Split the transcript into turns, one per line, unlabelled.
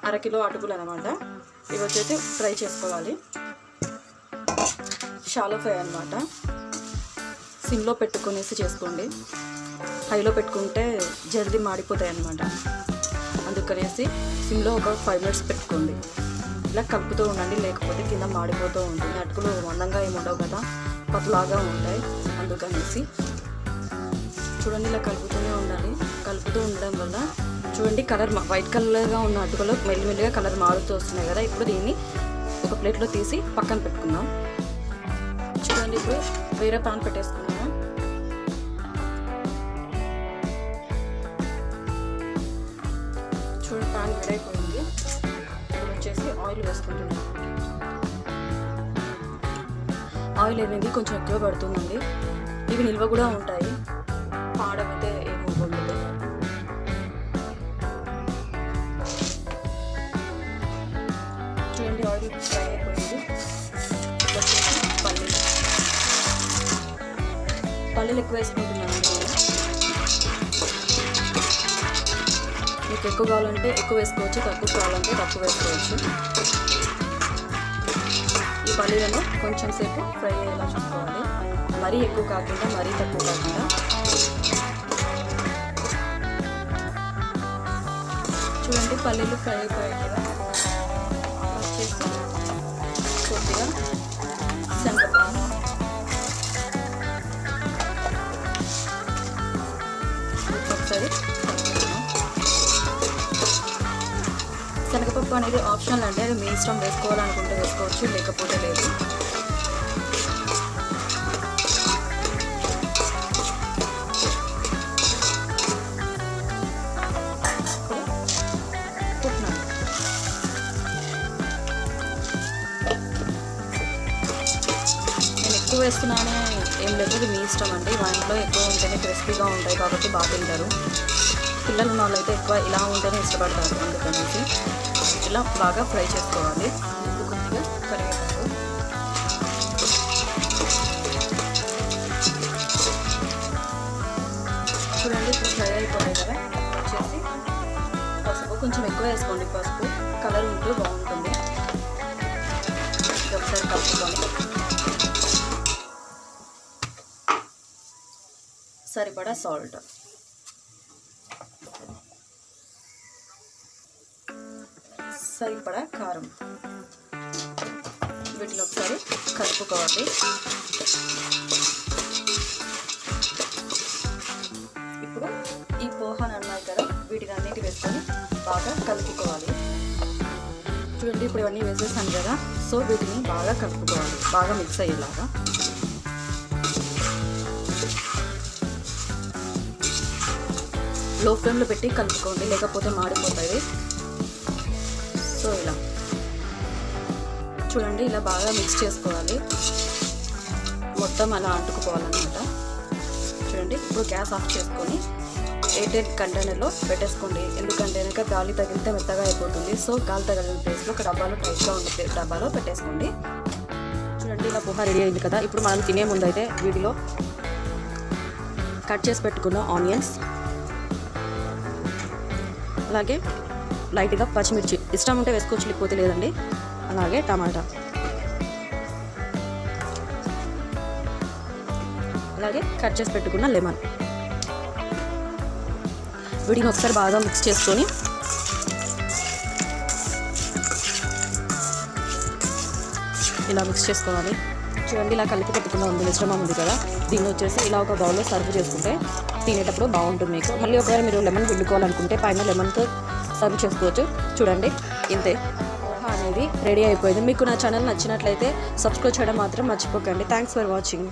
అరకిలో అటుకులు అనమాట. ఇవి వచ్చేసి ఫ్రై చేసుకోవాలి. షాలో ఫ్రై అనమాట. సిమ్లో పెట్టుకునేసి చేసుకోండి. హైలో పెట్టుకుంటే జల్దీ మాడిపోతాయి అన్నమాట. అందుకనేసి సిమ్లో ఒక 5 minutes పెట్టుకోండి. ఇలా కలుపుతూ ఉండండి, లేకపోతే కింద మాడిపోతూ ఉంటుంది. అటుకులు మందంగా ఏమి ఉండవు కదా, పప్పులాగా ఉంటాయి. అందుకనేసి చూడండి, ఇలా కలుపుతూనే ఉండాలి. కలుపుతూ ఉండడం వల్ల చూడండి కలర్ వైట్ కలర్గా ఉన్న అటుకులు మెల్లిమెల్లిగా కలర్ మారుతూ వస్తున్నాయి కదా. ఇప్పుడు దీన్ని ఒక ప్లేట్లో తీసి పక్కన పెట్టుకుందాం. చూడండి, ఇప్పుడు వేరే పాన్ పెట్టేసుకున్నాము. చూడండి, పాన్ వేడైపోయింది. ఇప్పుడు వచ్చేసి ఆయిల్ వేసుకుంటున్నాం. ఆయిల్ అనేది కొంచెం ఎక్కువ పడుతుందండి. ఇవి నిల్వ కూడా ఉంటాయి, పాడమైతే ఏమి ఉండదు. చూడండి, ఆయిల్ ఫ్రై అయిపోయింది. పల్లీలు ఎక్కువ వేసుకుంటున్నాను. మీకు ఎక్కువ కావాలంటే ఎక్కువ వేసుకోవచ్చు, తక్కువ కావాలంటే తక్కువ వేసుకోవచ్చు. ఈ పల్లీలను కొంచెం సేపు ఫ్రై అయ్యేలా చూసుకోవాలి. మరీ ఎక్కువ కాకుండా మరీ తక్కువ కాకుండా. చూడండి, పల్లీలు ఫ్రై అయిపోయాయి కదా. వచ్చేసి కొద్దిగా శనగపప్పు, ఒకసారి శనగపప్పు అనేది ఆప్షనల్ అండి. అది మీ ఇష్టం, వేసుకోవాలనుకుంటే వేసుకోవచ్చు, లేకపోతే లేదు. పుట్నాలు నేను ఎక్కువ వేస్తున్నానే ఏం లేదు, అది మీ ఇష్టం అండి. వాటిలో ఎక్కువ ఉంటేనే క్రిస్పీగా ఉంటాయి కాబట్టి బాగా తింటారు. పిల్లలు ఉన్న వాళ్ళైతే ఎక్కువ ఇలా ఉంటేనే ఇష్టపడతారు. అందుకనేసి ఇలా బాగా ఫ్రై చేసుకోవాలి. కొద్దిగా కరివేపాకు, చూడండి ఇప్పుడు ఫ్రై అయిపోయాయి కదా. వచ్చేసి పసుపు కొంచెం ఎక్కువ వేసుకోండి. పసుపు కలర్ ఉంటూ బాగుంటుంది. ఒకసారి కలుపుకొని సరిపడా సాల్ట్, సరిపడా కారం, వీటిని ఒకసారి కలుపుకోవాలి. ఇప్పుడు ఈ పోహాను అన్నాయి కదా, వీటిని అన్నిటి వేసుకొని బాగా కలుపుకోవాలి. చూడండి, ఇప్పుడు ఇవన్నీ వేసేసాను కదా. సో వీటిని బాగా కలుపుకోవాలి, బాగా మిక్స్ అయ్యేలాగా. లో ఫ్లేమ్లో పెట్టి కలుపుకోండి, లేకపోతే మాడిపోతాయి. సో ఇలా చూడండి, ఇలా బాగా మిక్స్ చేసుకోవాలి. మొత్తం అలా అంటుకుపోవాలన్నమాట. చూడండి, ఇప్పుడు గ్యాస్ ఆఫ్ చేసుకొని ఎయిర్టైట్ కంటైనర్లో పెట్టేసుకోండి. ఎందుకంటే కనుక గాలి తగిలితే మెత్తగా అయిపోతుంది. సో గాలి తగిలిన ప్లేస్లో ఒక డబ్బాలో టైట్గా ఉండే డబ్బాలో పెట్టేసుకోండి. చూడండి, ఇలా పోహా రెడీ అయింది కదా. ఇప్పుడు మనం తినే ముందు అయితే వీటిలో కట్ చేసి పెట్టుకున్న ఆనియన్స్, అలాగే లైట్గా పచ్చిమిర్చి, ఇష్టం ఉంటే వేసుకోవచ్చు, లేకపోతే లేదండి. అలాగే టమాటా, అలాగే కట్ చేసి పెట్టుకున్న లెమన్, వీటిని ఒకసారి బాగా మిక్స్ చేసుకొని ఇలా మిక్స్ చేసుకోవాలి. చూడండి, ఇలా కలిపి పెట్టుకున్న ఉంది మిశ్రమం ఉంది కదా. దీన్ని వచ్చేసి ఇలా ఒక బౌల్లో సర్వ్ చేసుకుంటే తినేటప్పుడు బాగుంటుంది మీకు. మళ్ళీ ఒకవేళ మీరు లెమన్ పిండుకోవాలనుకుంటే పైన లెమన్తో సర్వ్ చేసుకోవచ్చు. చూడండి, ఇంతే, పోహా అనేది రెడీ అయిపోయింది. మీకు నా ఛానల్ నచ్చినట్లయితే సబ్స్క్రైబ్ చేయడం మాత్రం మర్చిపోకండి. Thanks for watching.